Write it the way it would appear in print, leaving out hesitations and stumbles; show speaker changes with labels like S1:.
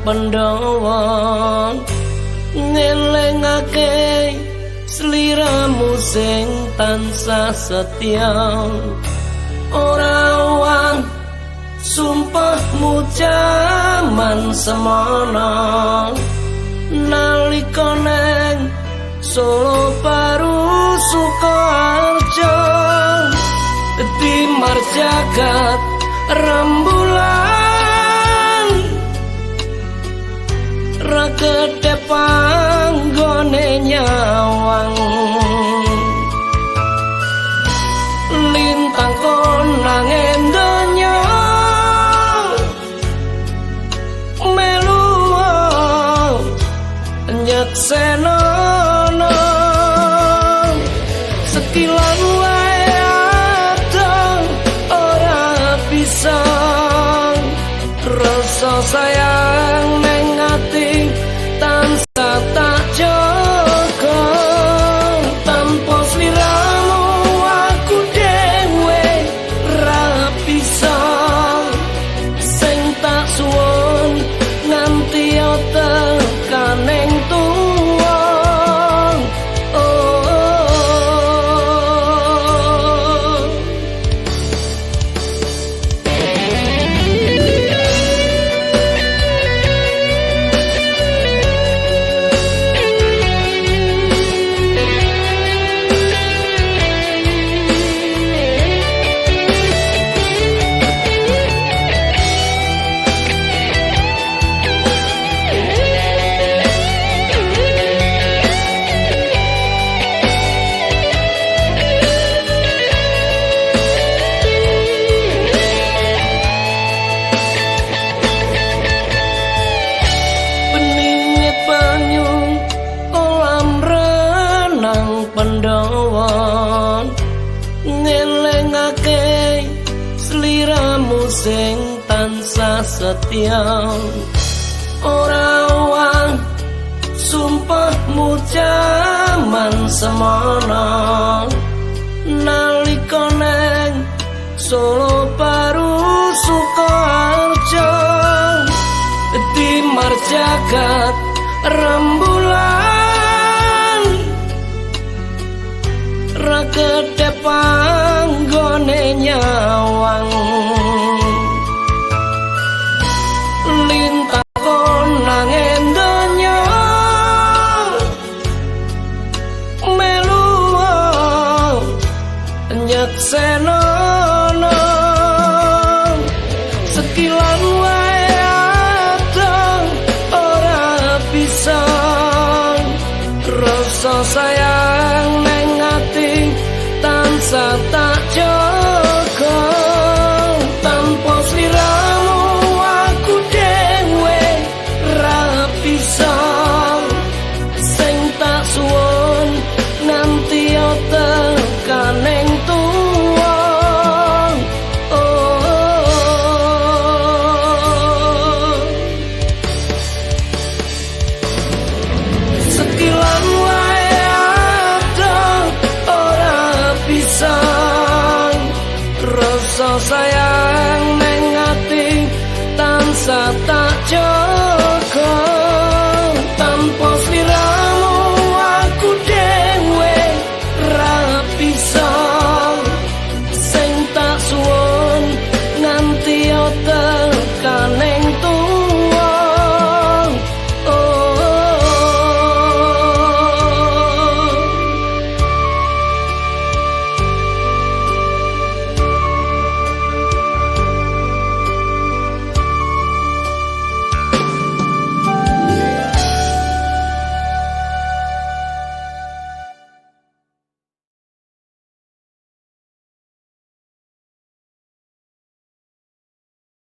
S1: Pandhawa ngelingake sliramu sing tansah setya ora wang sumpahmu jaman semana nalika neng Solo Baru Sukoharjo timar jagat rembulan rakete panggone nyawang lintang konang donya melu nyaksena sekilan wae adang ora bisa rasa sayang neng ati tansah tak jaga tanpa sliramu aku dhewe ra bisa sing tak suwun nganti tekaneng tuwang Pandhawa ngelingake sliramu sing tansah setya ora wang sumpahmu jaman semana nalika neng Solo Baru Sukoharjo timar jagat rembulan rakete panggone nyawang lintang konang donya melu nyaksena sekilan wae adang ora bisa rasa sayang neng ati tansah tak